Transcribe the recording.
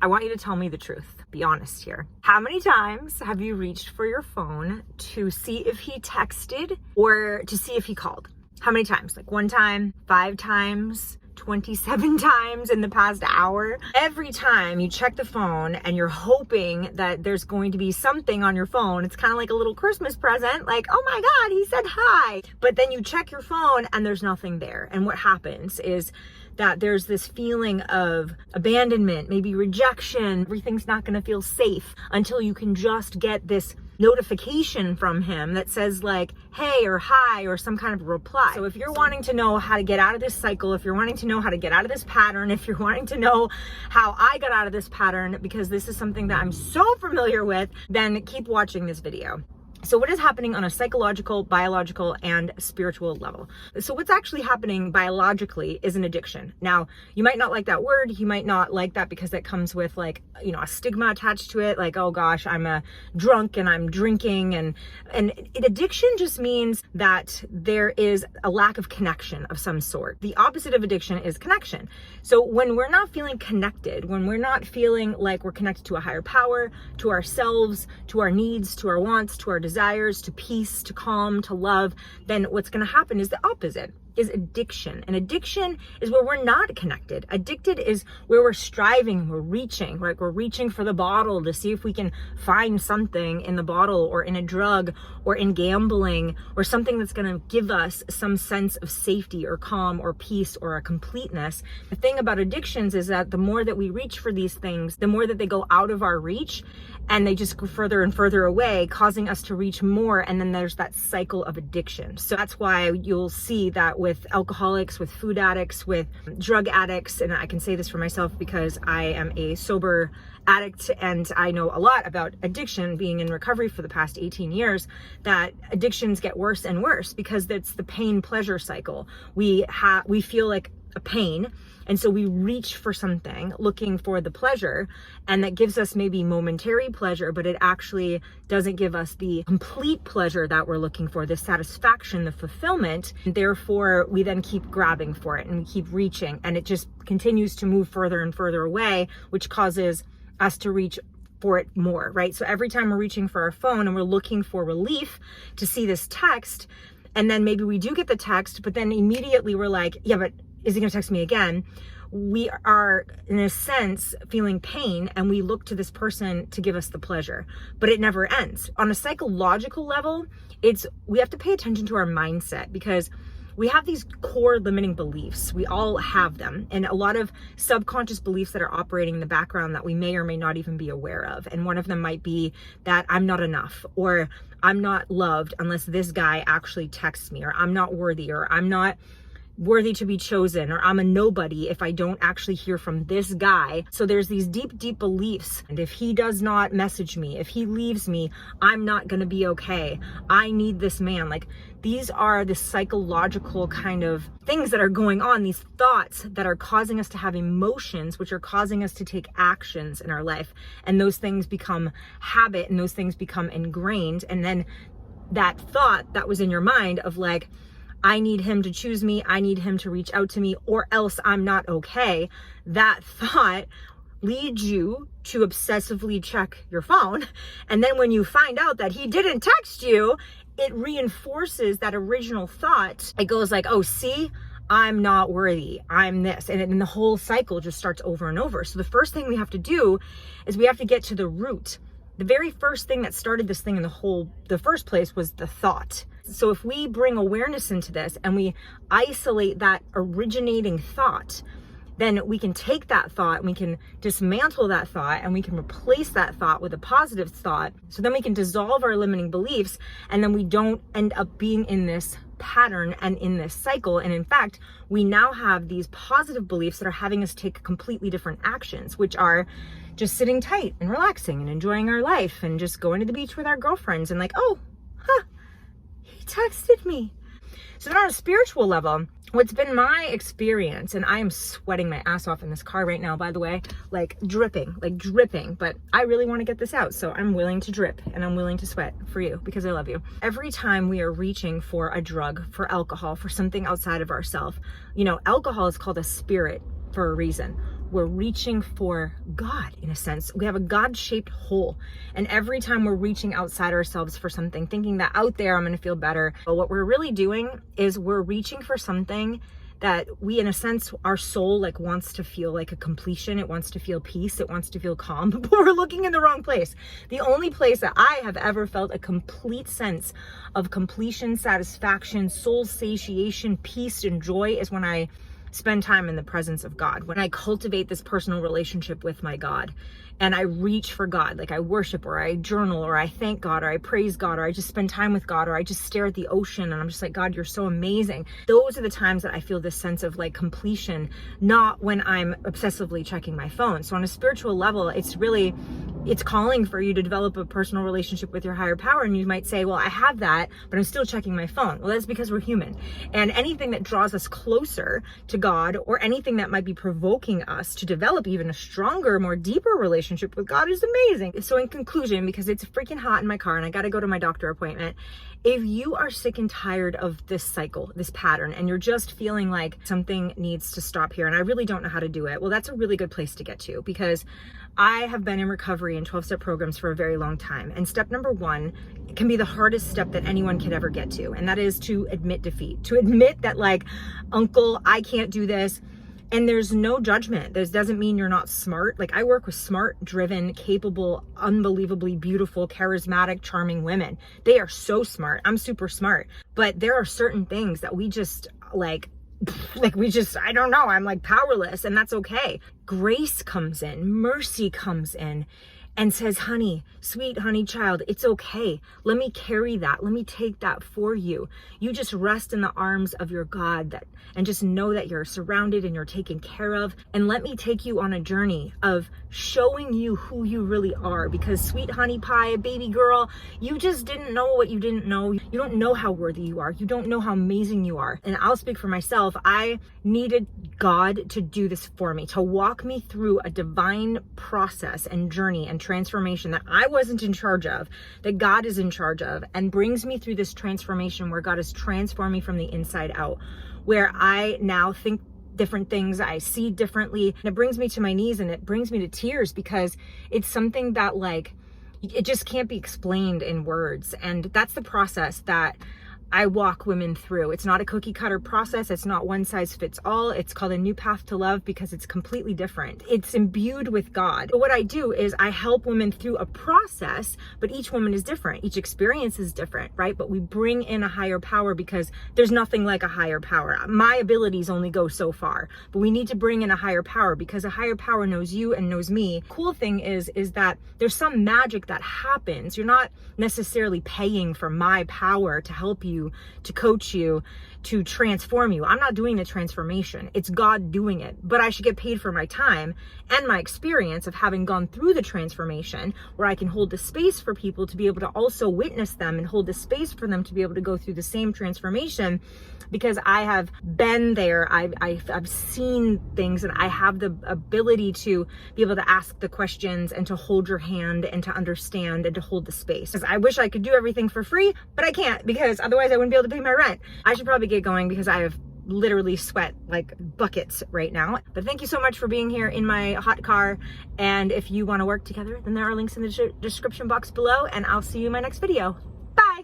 I want you to tell me the truth. Be honest here. How many times have you reached for your phone to see if he texted or to see if he called? How many times? Like 1 time, 5 times, 27 times in the past hour? Every time you check the phone and you're hoping that there's going to be something on your phone, it's kind of like a little Christmas present, like, oh my God, he said hi. But then you check your phone and there's nothing there. And what happens is that there's this feeling of abandonment, maybe rejection. Everything's not going to feel safe until you can just get this notification from him that says like, hey, or hi, or some kind of reply. So if you're wanting to know how to get out of this cycle, if you're wanting to know how to get out of this pattern, if you're wanting to know how I got out of this pattern, because this is something that I'm so familiar with, then keep watching this video. So what is happening on a psychological, biological, and spiritual level? So what's actually happening biologically is an addiction. Now, you might not like that word. You might not like that because that comes with like, you know, a stigma attached to it. Like, oh gosh, I'm a drunk and I'm drinking. And addiction just means that there is a lack of connection of some sort. The opposite of addiction is connection. So when we're not feeling connected, when we're not feeling like we're connected to a higher power, to ourselves, to our needs, to our wants, to our desires, to peace, to calm, to love, then what's going to happen is the opposite, is addiction. And addiction is where we're not connected. Addicted is where we're striving, we're reaching, right? We're reaching for the bottle to see if we can find something in the bottle or in a drug or in gambling or something that's going to give us some sense of safety or calm or peace or a completeness. The thing about addictions is that the more that we reach for these things, the more that they go out of our reach and they just go further and further away, causing us to reach more. And then there's that cycle of addiction. So that's why you'll see that with alcoholics, with food addicts, with drug addicts, and I can say this for myself because I am a sober addict and I know a lot about addiction, being in recovery for the past 18 years, that addictions get worse and worse because it's the pain pleasure cycle. We feel like a pain, and so we reach for something looking for the pleasure, and that gives us maybe momentary pleasure, but it actually doesn't give us the complete pleasure that we're looking for, the satisfaction, the fulfillment. Therefore, we then keep grabbing for it and we keep reaching, and it just continues to move further and further away, which causes us to reach for it more, right? So every time we're reaching for our phone and we're looking for relief to see this text, and then maybe we do get the text, but then immediately we're like, yeah, but is he going to text me again? We are, in a sense, feeling pain, and we look to this person to give us the pleasure, but it never ends. On a psychological level, we have to pay attention to our mindset, because we have these core limiting beliefs. We all have them, and a lot of subconscious beliefs that are operating in the background that we may or may not even be aware of. And one of them might be that I'm not enough, or I'm not loved unless this guy actually texts me, or I'm not worthy, or I'm not worthy to be chosen, or I'm a nobody if I don't actually hear from this guy. So there's these deep, deep beliefs. And if he does not message me, if he leaves me, I'm not going to be okay. I need this man. Like, these are the psychological kind of things that are going on, these thoughts that are causing us to have emotions, which are causing us to take actions in our life. And those things become habit, and those things become ingrained. And then that thought that was in your mind of like, I need him to choose me, I need him to reach out to me, or else I'm not okay, that thought leads you to obsessively check your phone. And then when you find out that he didn't text you, it reinforces that original thought. It goes like, oh, see, I'm not worthy, I'm this. And then the whole cycle just starts over and over. So the first thing we have to do is we have to get to the root. The very first thing that started this thing in the first place was the thought. So if we bring awareness into this and we isolate that originating thought, then we can take that thought and we can dismantle that thought and we can replace that thought with a positive thought. So then we can dissolve our limiting beliefs, and then we don't end up being in this pattern and in this cycle. And in fact, we now have these positive beliefs that are having us take completely different actions, which are just sitting tight and relaxing and enjoying our life and just going to the beach with our girlfriends and like, oh, he texted me. So then on a spiritual level, what's been my experience, and I am sweating my ass off in this car right now, by the way, like dripping, but I really want to get this out. So I'm willing to drip and I'm willing to sweat for you because I love you. Every time we are reaching for a drug, for alcohol, for something outside of ourselves, you know, alcohol is called a spirit for a reason. we're reaching for God in a sense. We have a God-shaped hole. And every time we're reaching outside ourselves for something, thinking that out there I'm going to feel better. But what we're really doing is we're reaching for something that we, in a sense, our soul like wants to feel like a completion. It wants to feel peace. It wants to feel calm, but we're looking in the wrong place. The only place that I have ever felt a complete sense of completion, satisfaction, soul satiation, peace, and joy is when I spend time in the presence of God, when I cultivate this personal relationship with my God and I reach for God, like I worship or I journal or I thank God or I praise God or I just spend time with God or I just stare at the ocean and I'm just like, God, you're so amazing. Those are the times that I feel this sense of like completion, not when I'm obsessively checking my phone. So on a spiritual level, it's calling for you to develop a personal relationship with your higher power. And you might say, well, I have that, but I'm still checking my phone. Well, that's because we're human. And anything that draws us closer to God or anything that might be provoking us to develop even a stronger, more deeper relationship with God is amazing. So in conclusion, because it's freaking hot in my car and I got to go to my doctor appointment, if you are sick and tired of this cycle, this pattern, and you're just feeling like something needs to stop here and I really don't know how to do it, well, that's a really good place to get to, because I have been in recovery in 12-step programs for a very long time. And step number one can be the hardest step that anyone could ever get to. And that is to admit defeat, to admit that like, uncle, I can't do this. And there's no judgment. This doesn't mean you're not smart. Like I work with smart, driven, capable, unbelievably beautiful, charismatic, charming women. They are so smart. I'm super smart. But there are certain things that we just I don't know, I'm like powerless, and that's okay. Grace comes in, mercy comes in and says, honey, sweet honey child, it's okay. Let me carry that. Let me take that for you. You just rest in the arms of your God and just know that you're surrounded and you're taken care of. And let me take you on a journey of showing you who you really are, because sweet honey pie, baby girl, you just didn't know what you didn't know. You don't know how worthy you are. You don't know how amazing you are. And I'll speak for myself. I needed God to do this for me, to walk me through a divine process and journey and transformation that I wasn't in charge of, that God is in charge of, and brings me through this transformation where God is transforming me from the inside out, where I now think different things, I see differently, and it brings me to my knees and it brings me to tears, because it's something that like, it just can't be explained in words. And that's the process that I walk women through. It's not a cookie cutter process. It's not one size fits all. It's called a new path to love because it's completely different. It's imbued with God. But what I do is I help women through a process, but each woman is different. Each experience is different, right? But we bring in a higher power because there's nothing like a higher power. My abilities only go so far, but we need to bring in a higher power because a higher power knows you and knows me. Cool thing is that there's some magic that happens. You're not necessarily paying for my power to help you, to coach you, to transform you. I'm not doing the transformation. It's God doing it. But I should get paid for my time and my experience of having gone through the transformation, where I can hold the space for people to be able to also witness them and hold the space for them to be able to go through the same transformation, because I have been there. I've seen things, and I have the ability to be able to ask the questions and to hold your hand and to understand and to hold the space. Because I wish I could do everything for free, but I can't, because otherwise I wouldn't be able to pay my rent. I should probably get going because I have literally sweat like buckets right now. But thank you so much for being here in my hot car. And if you want to work together, then there are links in the description box below, and I'll see you in my next video. Bye.